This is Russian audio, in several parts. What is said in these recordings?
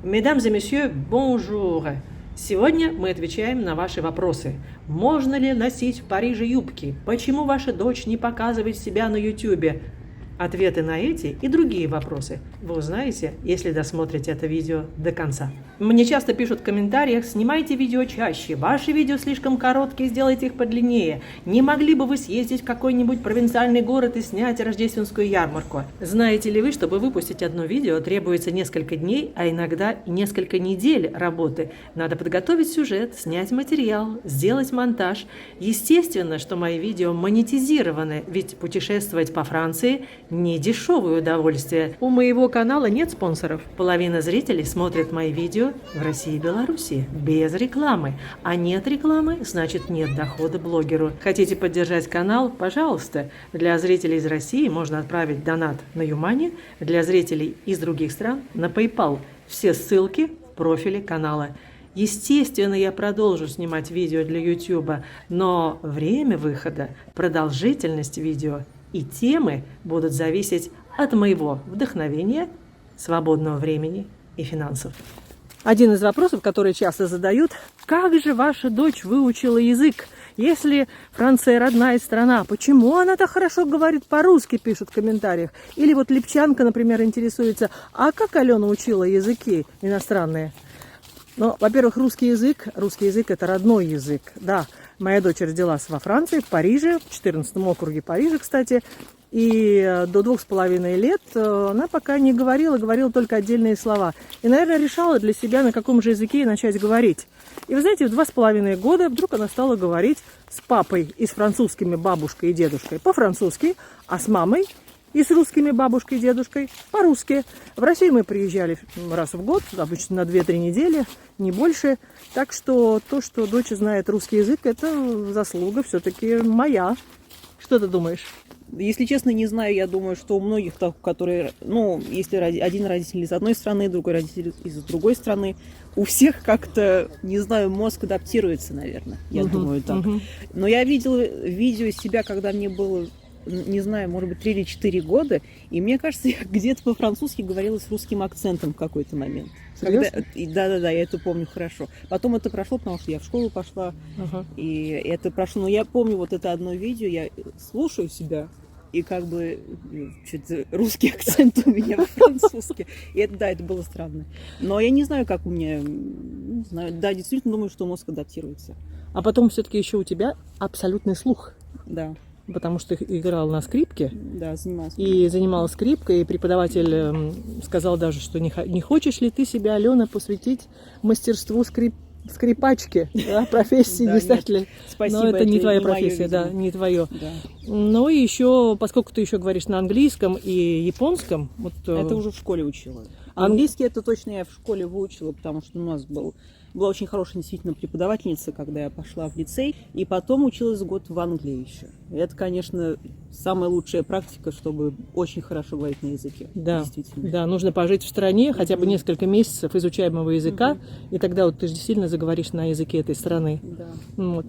Mesdames et messieurs, bonjour! Сегодня мы отвечаем на ваши вопросы. Можно ли носить в Париже юбки? Почему ваша дочь не показывает себя на YouTube? Ответы на эти и другие вопросы вы узнаете, если досмотрите это видео до конца. Мне часто пишут в комментариях: снимайте видео чаще, ваши видео слишком короткие, сделайте их подлиннее. Не могли бы вы съездить в какой-нибудь провинциальный город и снять рождественскую ярмарку? Знаете ли вы, чтобы выпустить одно видео, требуется несколько дней, а иногда несколько недель работы. Надо подготовить сюжет, снять материал, сделать монтаж. Естественно, что мои видео монетизированы, ведь путешествовать по Франции – не дешевое удовольствие. У моего канала нет спонсоров. Половина зрителей смотрит мои видео в России и Беларуси без рекламы. А нет рекламы, значит нет дохода блогеру. Хотите поддержать канал? Пожалуйста. Для зрителей из России можно отправить донат на Юмани, для зрителей из других стран на PayPal. Все ссылки в профиле канала. Естественно, я продолжу снимать видео для YouTube, но время выхода, продолжительность видео и темы будут зависеть от моего вдохновения, свободного времени и финансов. Один из вопросов, которые часто задают: как же ваша дочь выучила язык? Если Франция родная страна, почему она так хорошо говорит по-русски, пишут в комментариях. Или вот Липчанка, например, интересуется: а как Алена учила языки иностранные? Ну, во-первых, русский язык – это родной язык, да. Моя дочь родилась во Франции, в Париже, в 14 округе Парижа, кстати. И до 2,5 лет она пока не говорила, говорила только отдельные слова. И, наверное, решала для себя, на каком же языке начать говорить. И вы знаете, в 2,5 года вдруг она стала говорить с папой и с французскими бабушкой и дедушкой по-французски, а с мамой и с русскими бабушкой и дедушкой по-русски. В Россию мы приезжали раз в год, обычно на 2-3 недели, не больше. Так что то, что дочь знает русский язык, это заслуга все-таки моя. Что ты думаешь? Если честно, не знаю. Я думаю, что у многих, которые, если один родитель из одной страны, другой родитель из другой страны, у всех как-то, не знаю, мозг адаптируется, наверное. Я думаю так. Но я видела видео себя, когда мне было, не знаю, может быть, 3 или 4 года, и мне кажется, я где-то по-французски говорила с русским акцентом в какой-то момент. Да, я это помню хорошо. Потом это прошло, потому что я в школу пошла, и это прошло. Но я помню вот это одно видео, я слушаю себя, и как бы что-то русский акцент у меня по-французски. И это было странно. Но я не знаю, как у меня, не знаю, да, действительно думаю, что мозг адаптируется. А потом все-таки еще у тебя абсолютный слух. Да. Потому что играл на скрипке. Да, занималась. И занималась скрипкой, и преподаватель сказал даже, что не хочешь ли ты себя, Алена, посвятить мастерству скрипачки, да, профессии, не стать ли? Спасибо, но это не твоя не профессия, моё, да, не твое. Да. Ну и еще, поскольку ты еще говоришь на английском и японском, вот это уже в школе учила. Английский это точно я в школе выучила, потому что у нас была очень хорошая действительно преподавательница, когда я пошла в лицей, и потом училась год в Англии еще. И это, конечно, самая лучшая практика, чтобы очень хорошо говорить на языке. Да, да, нужно пожить в стране хотя бы несколько месяцев изучаемого языка, и тогда вот ты же действительно заговоришь на языке этой страны. Да. Вот.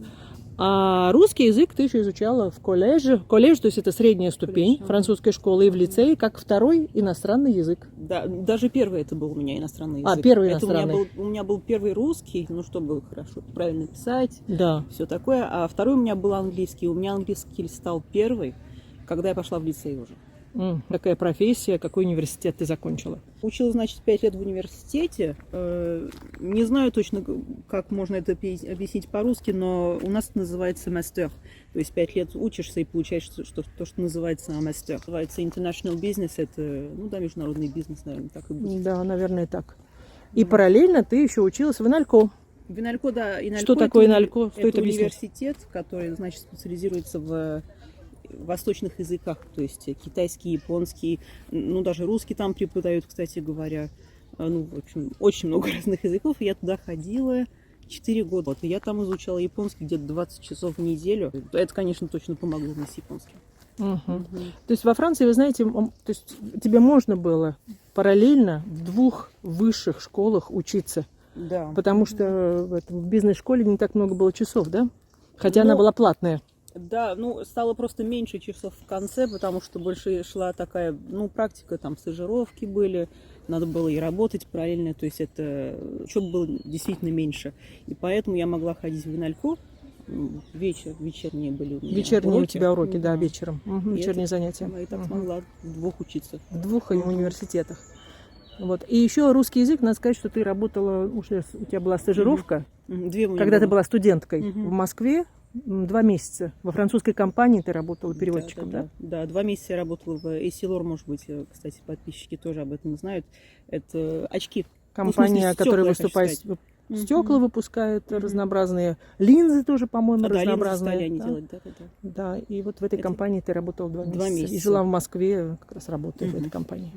А русский язык ты еще изучала в колледже. Колледж, то есть это средняя ступень французской школы, и в лицее как второй иностранный язык. Да, даже первый это был у меня иностранный язык. А, первый иностранный. У меня был первый русский, чтобы хорошо, правильно писать, да. Все такое. А второй у меня был английский. У меня английский стал первый, когда я пошла в лицей уже. Какая профессия, какой университет ты закончила? Училась, значит, 5 лет в университете. Не знаю точно, как можно это объяснить по-русски, но у нас это называется мастер. То есть 5 лет учишься и получаешь то, что называется мастер. Называется international business, это, международный бизнес, наверное, так и будет. Да, наверное, так. И параллельно ты еще училась в ИНАЛЬКО. В ИНАЛЬКО, да. Что такое ИНАЛЬКО? Это университет, который, значит, специализируется в восточных языках, то есть китайский, японский, даже русский там преподают, кстати говоря. В общем, очень много разных языков. Я туда ходила 4 года. И я там изучала японский где-то 20 часов в неделю. Это, конечно, точно помогло мне с японским. То есть во Франции, вы знаете, то есть тебе можно было параллельно в 2 высших школах учиться. Да. Потому что в бизнес-школе не так много было часов, да? Хотя она была платная. Да, ну, стало просто меньше часов в конце, потому что больше шла такая, ну, практика, там, стажировки были, надо было и работать параллельно, то есть это учебы было действительно меньше. И поэтому я могла ходить в Инальку, вечерние были у меня Вечерние уроки. у тебя уроки, да, вечером. И Вечерние занятия. И так смогла в двух учиться. В двух университетах. Вот. И еще русский язык, надо сказать, что ты работала, уже у тебя была стажировка, Две у меня когда ты было. была студенткой в Москве, 2 месяца. Во французской компании ты работала переводчиком, да? Да, 2 месяца я работала в Essilor, может быть, кстати, подписчики тоже об этом знают. Это очки. Компания, ну, в смысле, которая стекла, выступает, стекла выпускает разнообразные, линзы тоже, по-моему, да, разнообразные. линзы Да? делать, да. Да, и вот в этой компании ты работала 2 месяца. месяца. И жила в Москве, как раз работая в этой компании.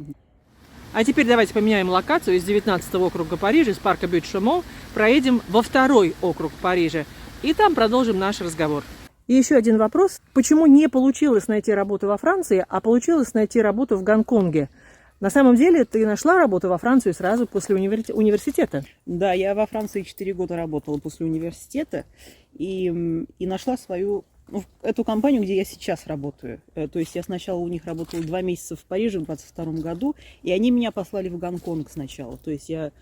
А теперь давайте поменяем локацию. Из 19-го округа Парижа, из парка Бют-Шумон, проедем во 2-й округ Парижа. И там продолжим наш разговор. И еще один вопрос. Почему не получилось найти работу во Франции, а получилось найти работу в Гонконге? На самом деле ты нашла работу во Франции сразу после университета. Да, я во Франции 4 года работала после университета и нашла свою... Ну, эту компанию, где я сейчас работаю. То есть я сначала у них работала 2 месяца в Париже в 22 году, и они меня послали в Гонконг сначала. То есть я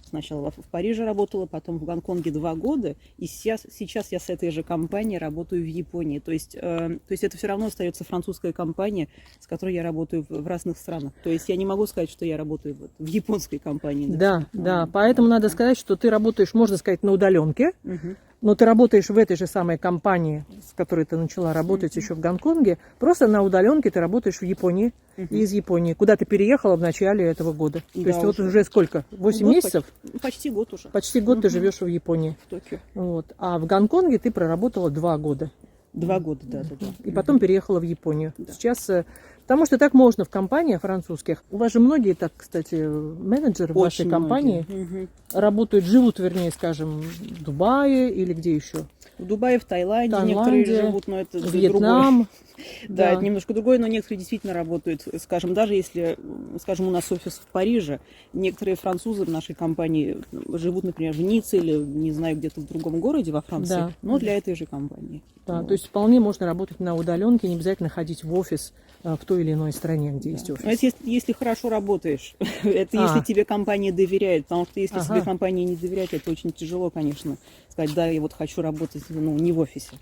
сначала в Париже работала, потом в Гонконге 2 года, и сейчас я с этой же компанией работаю в Японии. То есть это все равно остается французская компания, с которой я работаю в разных странах. То есть я не могу сказать, что я работаю в японской компании. Да, поэтому надо сказать, что ты работаешь, можно сказать, на удаленке. Но ты работаешь в этой же самой компании, с которой ты начала работать еще в Гонконге, просто на удаленке ты работаешь в Японии, и из Японии, куда ты переехала в начале этого года. Да, То есть вот уже сколько? 8 месяцев? Почти год уже. Почти год ты живешь в Японии. В Токио. Вот. А в Гонконге ты проработала 2 года. 2 года, да. И потом переехала в Японию. Сейчас, потому что так можно в компаниях французских. У вас же многие так, кстати, менеджеры в вашей компании работают, живут, вернее, скажем, в Дубае или где еще? В Дубае, в Таиланде некоторые живут, но это Вьетнам. Да, это немножко другое, но некоторые действительно работают, скажем, даже если, скажем, у нас офис в Париже, некоторые французы в нашей компании живут, например, в Ницце или, не знаю, где-то в другом городе во Франции, но для этой же компании. Да, то есть вполне можно работать на удаленке, не обязательно ходить в офис в той или иной стране, где есть офис. Это если хорошо работаешь, это если тебе компания доверяет, потому что если тебе компания не доверяет, это очень тяжело, конечно, сказать, да, я вот хочу работать, не в офисе.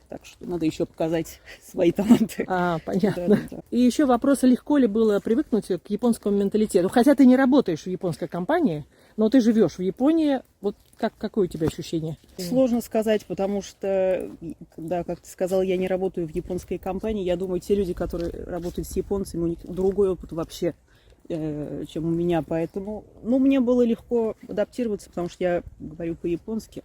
Так что надо еще показать свои таланты. Понятно. Да. И еще вопрос, легко ли было привыкнуть к японскому менталитету? Хотя ты не работаешь в японской компании, но ты живешь в Японии. Вот какое у тебя ощущение? Сложно сказать, потому что, да, как ты сказала, я не работаю в японской компании. Я думаю, те люди, которые работают с японцами, у них другой опыт вообще, чем у меня. Поэтому, мне было легко адаптироваться, потому что я говорю по-японски.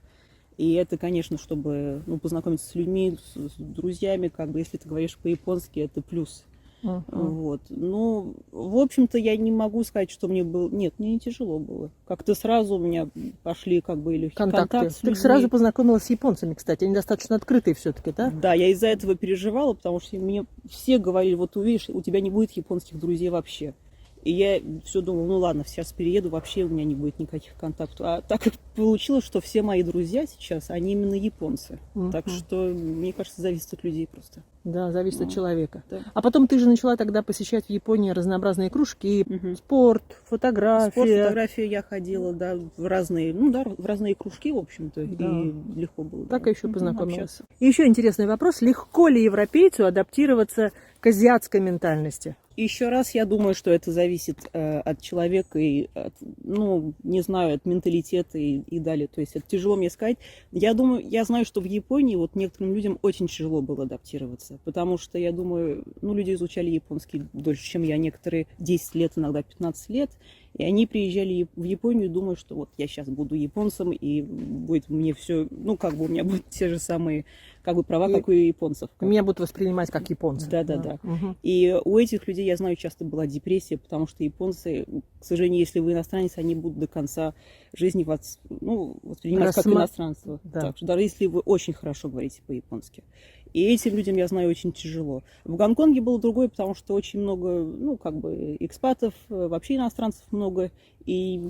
И это, конечно, чтобы познакомиться с людьми, с друзьями, если ты говоришь по-японски, это плюс. Вот. Ну, в общем-то, я не могу сказать, что мне было... Нет, мне не тяжело было. Как-то сразу у меня пошли и легкие контакты с людьми. Ты сразу познакомилась с японцами, кстати. Они достаточно открытые все-таки, да? Да, я из-за этого переживала, потому что мне все говорили, вот увидишь, у тебя не будет японских друзей вообще. И я все думала, ладно, сейчас перееду, вообще у меня не будет никаких контактов. А так как получилось, что все мои друзья сейчас, они именно японцы. Так что, мне кажется, зависит от людей просто. Да, зависит от человека. Да. А потом ты же начала тогда посещать в Японии разнообразные кружки, спорт, фотография. Спорт, фотография я ходила, да, в разные кружки, в общем-то, и легко было. Так и еще познакомилась. И еще интересный вопрос. Легко ли европейцу адаптироваться к азиатской ментальности? Еще раз, я думаю, что это зависит от человека и, не знаю, от менталитета и далее. То есть это тяжело мне сказать. Я знаю, что в Японии вот некоторым людям очень тяжело было адаптироваться, потому что, я думаю, люди изучали японский дольше, чем я. Некоторые 10 лет, иногда 15 лет. И они приезжали в Японию, думая, что вот я сейчас буду японцем, и будет мне все, у меня будут те же самые права, как у японцев. Меня будут воспринимать как японцы. Да. И у этих людей, я знаю, часто была депрессия, потому что японцы, к сожалению, если вы иностранец, они будут до конца жизни вас воспринимать как иностранца. Да. Так что даже если вы очень хорошо говорите по-японски. И этим людям, я знаю, очень тяжело. В Гонконге было другое, потому что очень много, экспатов, вообще иностранцев много. И,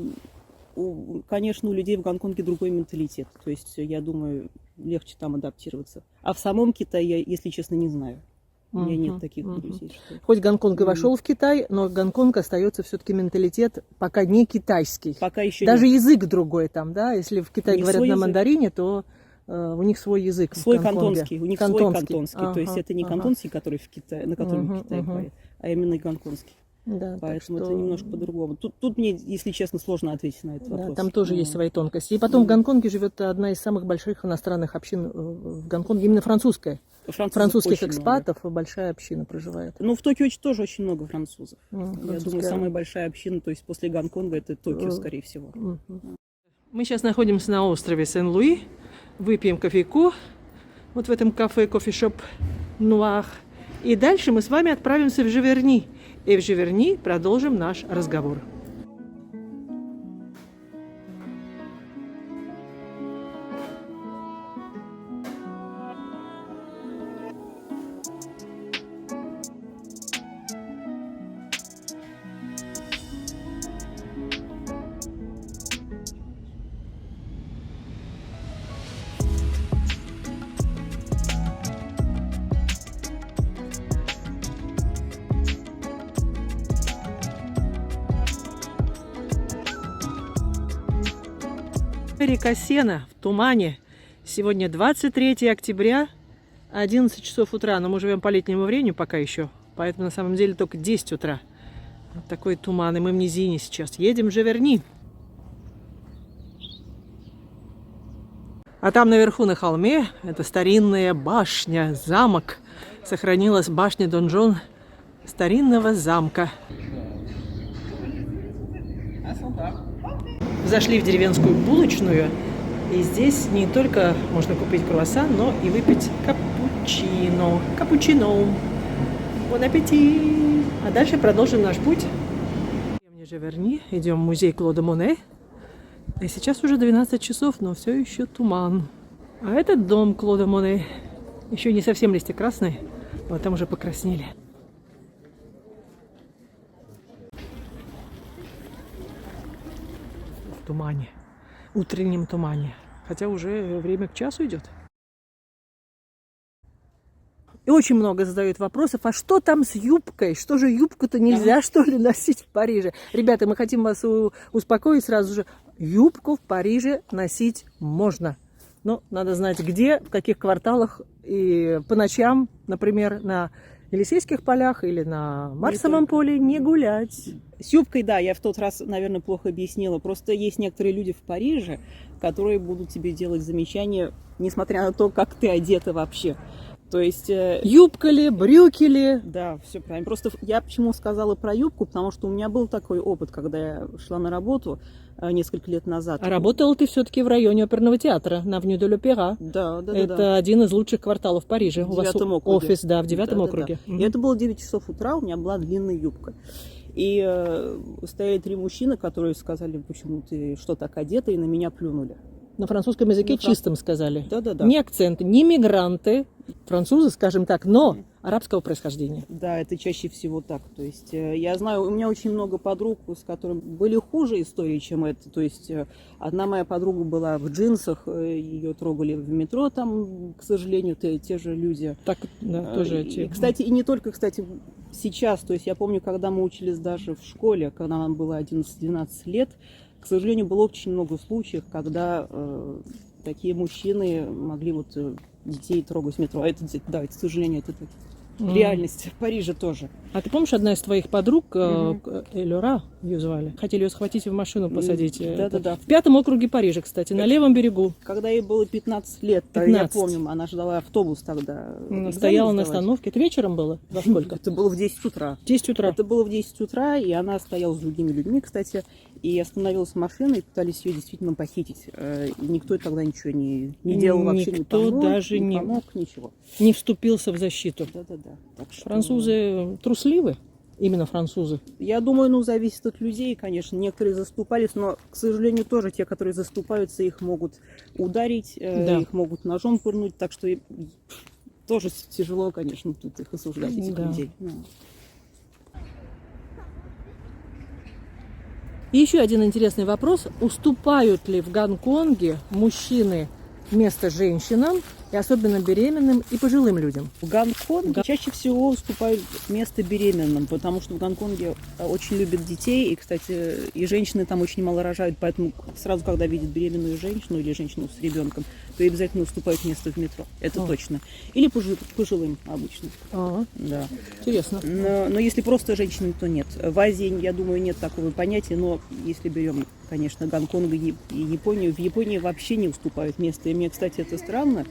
конечно, у людей в Гонконге другой менталитет. То есть, я думаю, легче там адаптироваться. А в самом Китае я, если честно, не знаю. У меня нет таких друзей. Что... Хоть Гонконг и вошел в Китай, но Гонконг остается все-таки менталитет пока не китайский. Пока еще даже нет. язык другой там, да? Если в Китае говорят на язык. мандарине, то у них свой язык. Свой кантонский. У них свой кантонский. Ага, то есть это не кантонский, который в Китае, на котором в Китае говорят, а именно гонконгский. Да, поэтому что... это немножко по-другому. Тут мне, если честно, сложно ответить на этот вопрос. Там тоже есть свои тонкости. И потом в Гонконге живет одна из самых больших иностранных общин в Гонконге, именно французская. Французских экспатов много. Большая община проживает. Ну, в Токио тоже очень много французов. Я думаю, самая большая община, то есть после Гонконга, это Токио, скорее всего. Мы сейчас находимся на острове Сен-Луи, выпьем кофейку, вот в этом кафе, кофешоп Нуар. И дальше мы с вами отправимся в Живерни. И в Живерни продолжим наш разговор. Река Сена в тумане. Сегодня 23 октября, 11 часов утра. Но мы живем по летнему времени пока еще, поэтому на самом деле только 10 утра. Вот такой туман, и мы в низине сейчас. Едем в Живерни. А там наверху на холме, это старинная башня, замок. Сохранилась башня-донжон старинного замка. Зашли в деревенскую булочную, и здесь не только можно купить круассан, но и выпить капучино. Капучино. Бон аппетит! А дальше продолжим наш путь. В Живерни идем в музей Клода Моне. И сейчас уже 12 часов, но все еще туман. А этот дом Клода Моне еще не совсем листья красные, но там уже покраснели. Тумане, утреннем тумане, хотя уже время к часу идет. И очень много задают вопросов, а что там с юбкой? Что же юбку-то нельзя, что ли, носить в Париже? Ребята, мы хотим вас успокоить сразу же. Юбку в Париже носить можно. Но надо знать где, в каких кварталах. И по ночам, например, на Елисейских полях или на Марсовом поле не гулять. С юбкой, да, я в тот раз, наверное, плохо объяснила. Просто есть некоторые люди в Париже, которые будут тебе делать замечания, несмотря на то, как ты одета вообще. То есть... Юбка ли, брюки ли? Да, все правильно. Просто я почему сказала про юбку, потому что у меня был такой опыт, когда я шла на работу несколько лет назад. А работала ты все-таки в районе оперного театра, на Авеню де l'Опера. Да. Это один из лучших кварталов Парижа. В 9-м округе. Офис, да, в 9-м округе. Да. И это было 9 часов утра, у меня была длинная юбка. И стояли 3 мужчины, которые сказали, почему ты что так одета, и на меня плюнули. На французском языке чистым сказали. Да. Ни акцент, ни мигранты, французы, скажем так, но арабского происхождения. Да, это чаще всего так. То есть я знаю, у меня очень много подруг, с которыми были хуже истории, чем это. То есть одна моя подруга была в джинсах, ее трогали в метро, там, к сожалению, те же люди. Так, да, тоже эти. И, кстати, и не только, кстати, сейчас. То есть я помню, когда мы учились даже в школе, когда нам было 11-12 лет, к сожалению, было очень много случаев, когда такие мужчины могли детей трогать в метро. Это, да, это, к сожалению, это реальность. В Париже тоже. А ты помнишь, одна из твоих подруг, Эльора, ее звали, хотели ее схватить и в машину посадить? Да. В 5-м округе Парижа, кстати, на левом берегу. Когда ей было 15 лет, 15. Я помню, она ждала автобус тогда. Стояла на остановке. Это вечером было? Во сколько? Это было в 10 утра. 10 утра. Это было в 10 утра, и она стояла с другими людьми, кстати, и остановилась машина, и пытались ее действительно похитить. И никто тогда ничего не делал, вообще не помог, даже не помог, ничего. Не вступился в защиту. Да. Так что... Французы трусливы? Именно французы? Я думаю, зависит от людей, конечно. Некоторые заступались, но, к сожалению, тоже те, которые заступаются, их могут ударить, их могут ножом пырнуть, так что тоже тяжело, конечно, тут их осуждать, этих людей. И еще один интересный вопрос. Уступают ли в Гонконге мужчины место женщинам, и особенно беременным и пожилым людям. В Гонконге чаще всего уступают место беременным, потому что в Гонконге очень любят детей, и, кстати, и женщины там очень мало рожают, поэтому сразу, когда видят беременную женщину или женщину с ребенком, то ей обязательно уступают место в метро, это точно. Или пожилым обычно. Да. Интересно. Но если просто женщинам, то нет. В Азии, я думаю, нет такого понятия, но если берем, конечно, Гонконг и Японию, в Японии вообще не уступают место. И мне, кстати, это странно,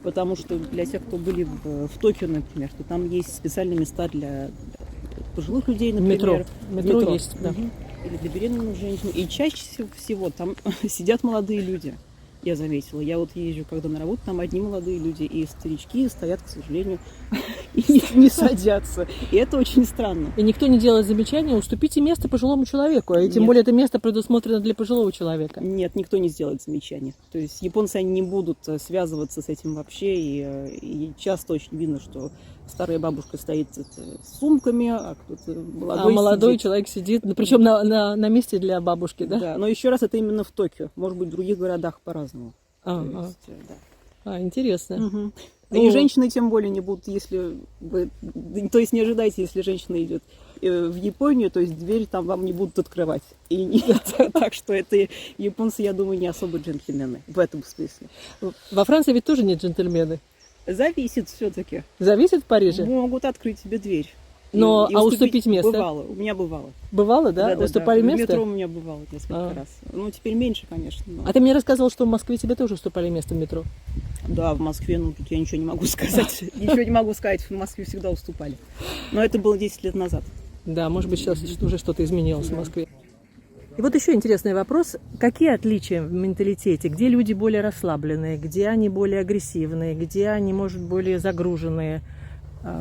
потому что для тех, кто были в Токио, например, то там есть специальные места для пожилых людей, например. Метро есть, да. Или для беременных женщин. И чаще всего там сидят молодые люди. Я заметила. Я вот езжу, когда на работу, там одни молодые люди. И старички стоят, к сожалению, и не садятся. И это очень странно. И никто не делает замечания, уступите место пожилому человеку. И тем Нет. более это место предусмотрено для пожилого человека. Нет, никто не сделает замечания. То есть японцы, они не будут связываться с этим вообще. И часто очень видно, что старая бабушка стоит с сумками, а кто-то молодой сидит. Человек сидит, причем на месте для бабушки, да? Да, но еще раз, это именно в Токио. Может быть, в других городах по-разному. Интересно. Угу. И женщины тем более не будут, если вы... То есть не ожидайте, если женщина идет в Японию, то есть дверь там вам не будут открывать. Так что это японцы, я думаю, не особо джентльмены в этом смысле. Во Франции ведь тоже нет джентльмены. Зависит все-таки. Зависит в Париже? Могут открыть тебе дверь. Но, уступить место? Бывало. У меня бывало. Бывало, да? Уступали да. место? В метро у меня бывало несколько раз. Ну, теперь меньше, конечно. Но... А ты мне рассказывал, что в Москве тебе тоже уступали место в метро? Да, в Москве, тут я ничего не могу сказать. Ничего не могу сказать, в Москве всегда уступали. Но это было 10 лет назад. Да, может быть, сейчас уже что-то изменилось в Москве. И вот еще интересный вопрос. Какие отличия в менталитете? Где люди более расслабленные, где они более агрессивные, где они, может, более загруженные?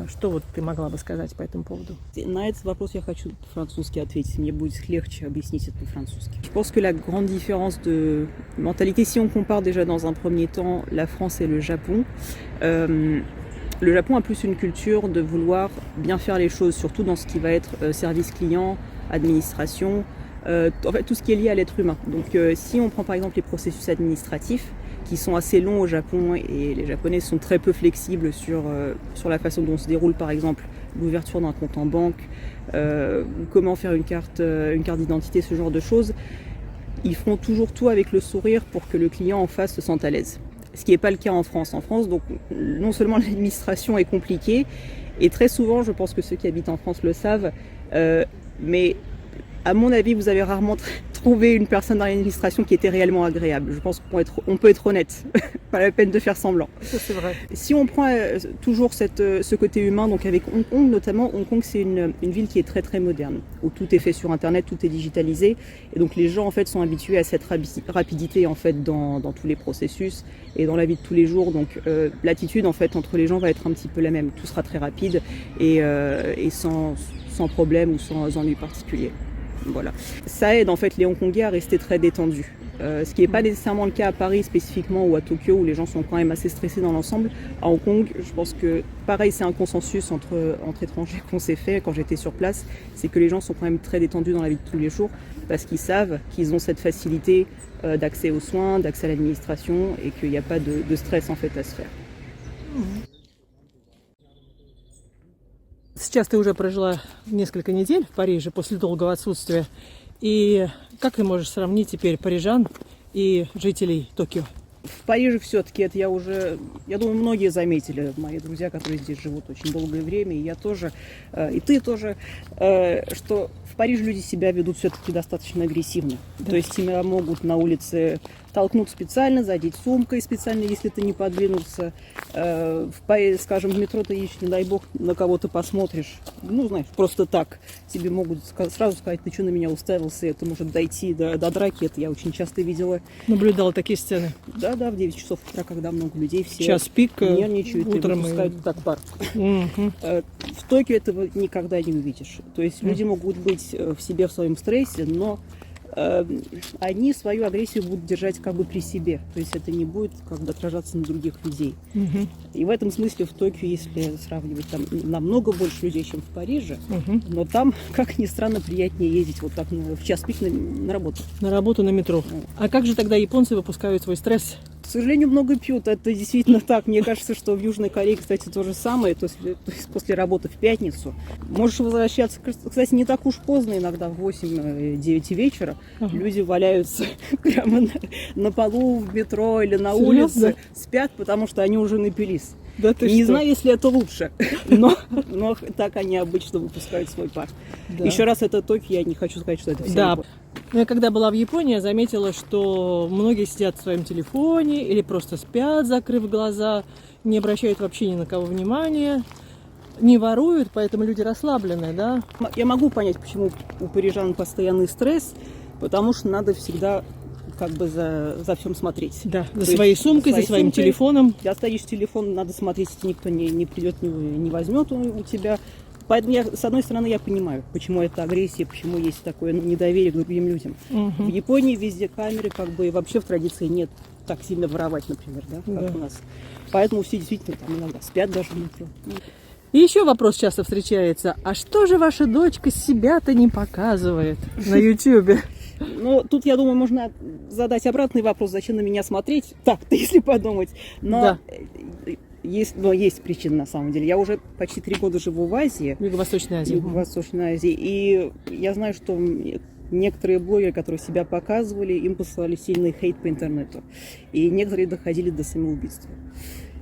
Что вот ты могла бы сказать по этому поводу? На этот вопрос я хочу по-французски ответить. Мне будет легче объяснить это по-французски. Je pense que la grande différence de mentalité, si on compare déjà dans un premier temps la France et le Japon a plus une culture de vouloir bien faire les choses, surtout dans ce qui va être service client, administration, en fait tout ce qui est lié à l'être humain. Donc si on prend par exemple les processus administratifs, qui sont assez longs au Japon, et les Japonais sont très peu flexibles sur la façon dont se déroule par exemple l'ouverture d'un compte en banque, comment faire une carte d'identité, ce genre de choses. Ils feront toujours tout avec le sourire pour que le client en face se sente à l'aise. Ce qui n'est pas le cas en France. En France, donc, non seulement l'administration est compliquée, et très souvent, je pense que ceux qui habitent en France le savent, mais à mon avis, vous avez rarement trouvé une personne dans l'administration qui était réellement agréable. Je pense qu'on peut être honnête, pas la peine de faire semblant. Ça, c'est vrai. Si on prend toujours ce côté humain, donc avec Hong Kong notamment, Hong Kong c'est une ville qui est très très moderne, où tout est fait sur Internet, tout est digitalisé, et donc les gens en fait sont habitués à cette rapidité en fait dans tous les processus et dans la vie de tous les jours. Donc l'attitude en fait entre les gens va être un petit peu la même. Tout sera très rapide et sans problème ou sans ennui particulier. Voilà. Ça aide en fait les Hongkongais à rester très détendus. Ce qui n'est pas nécessairement le cas à Paris spécifiquement ou à Tokyo où les gens sont quand même assez stressés dans l'ensemble. À Hong Kong, je pense que pareil, c'est un consensus entre étrangers qu'on s'est fait quand j'étais sur place, c'est que les gens sont quand même très détendus dans la vie de tous les jours parce qu'ils savent qu'ils ont cette facilité d'accès aux soins, d'accès à l'administration et qu'il n'y a pas de stress en fait à se faire. Сейчас ты уже прожила несколько недель в Париже после долгого отсутствия. И как ты можешь сравнить теперь парижан и жителей Токио? В Париже все-таки это я думаю, многие заметили, мои друзья, которые здесь живут очень долгое время, и я тоже, и ты тоже, что в Париже люди себя ведут все-таки достаточно агрессивно. Да. То есть тебя могут на улице толкнуть специально, задеть сумкой специально, если ты не подвинулся. Скажем, в метро ты ищешь, не дай бог, на кого-то посмотришь. Ну, знаешь, просто так. Тебе могут сразу сказать, ты что на меня уставился, это может дойти до драки. Это я очень часто видела. Наблюдала такие сцены? Да, в 9 часов утра, когда много людей, все час пик, нервничают утром и выпускают так пар. В Токио этого никогда не увидишь. То есть люди могут быть в себе в своем стрессе, но они свою агрессию будут держать как бы при себе. То есть это не будет как бы отражаться на других людей. И в этом смысле в Токио, если сравнивать, там намного больше людей, чем в Париже, но там, как ни странно, приятнее ездить вот так в час пик на работу. На работу, на метро. А как же тогда японцы выпускают свой стресс? К сожалению, много пьют. Это действительно так. Мне кажется, что в Южной Корее, кстати, то же самое. То есть после работы в пятницу можешь возвращаться, кстати, не так уж поздно, иногда в 8-9 вечера. Люди валяются прямо на полу в метро или на улице, спят, потому что они уже напились. Да ты Не что? знаю, если это лучше, но так они обычно выпускают свой пар. Да. Еще раз, это Токио, я не хочу сказать, что это все. Да. Я когда была в Японии, я заметила, что многие сидят в своем телефоне или просто спят, закрыв глаза, не обращают вообще ни на кого внимания, не воруют, поэтому люди расслабленные, да? Я могу понять, почему у парижан постоянный стресс, потому что надо всегда как бы за всем смотреть. Да, То за есть своей сумкой, за своим сумкой. телефоном. Оставишь телефон, надо смотреть, если никто не придет, не возьмет у тебя. Поэтому с одной стороны, я понимаю, почему это агрессия, почему есть такое недоверие к другим людям. В Японии везде камеры, как бы и вообще в традиции нет так сильно воровать, например, да, как у нас. Поэтому все действительно там иногда спят даже в метро. И еще вопрос часто встречается. А что же ваша дочка себя-то не показывает на Ютьюбе? Ну, тут, я думаю, можно задать обратный вопрос, зачем на меня смотреть. Так-то, если подумать. Но Да. есть причина, на самом деле. Я уже почти 3 года живу в Азии. В Юго-Восточной Азии. Юго-Восточной Азии. И я знаю, что некоторые блогеры, которые себя показывали, им посылали сильный хейт по интернету. И некоторые доходили до самоубийства.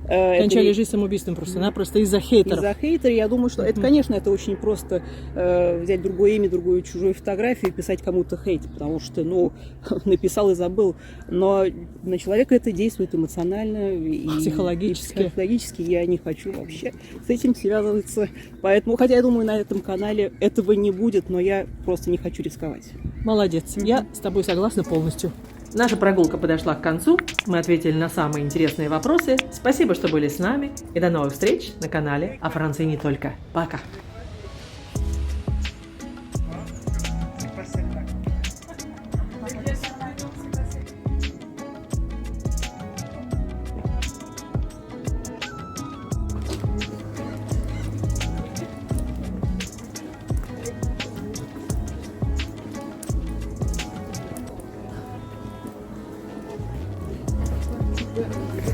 Кончали жизнь самоубийством просто-напросто из-за хейтеров. Из-за хейтеров. Я думаю, что это, конечно, это очень просто взять другое имя, другую чужую фотографию и писать кому-то хейт, потому что, написал и забыл. Но на человека это действует эмоционально и Психологически. И психологически я не хочу вообще с этим связываться. Поэтому, хотя я думаю, на этом канале этого не будет, но я просто не хочу рисковать. Молодец. Я с тобой согласна полностью. Наша прогулка подошла к концу. Мы ответили на самые интересные вопросы. Спасибо, что были с нами. И до новых встреч на канале «О Франции не только». Пока! Да.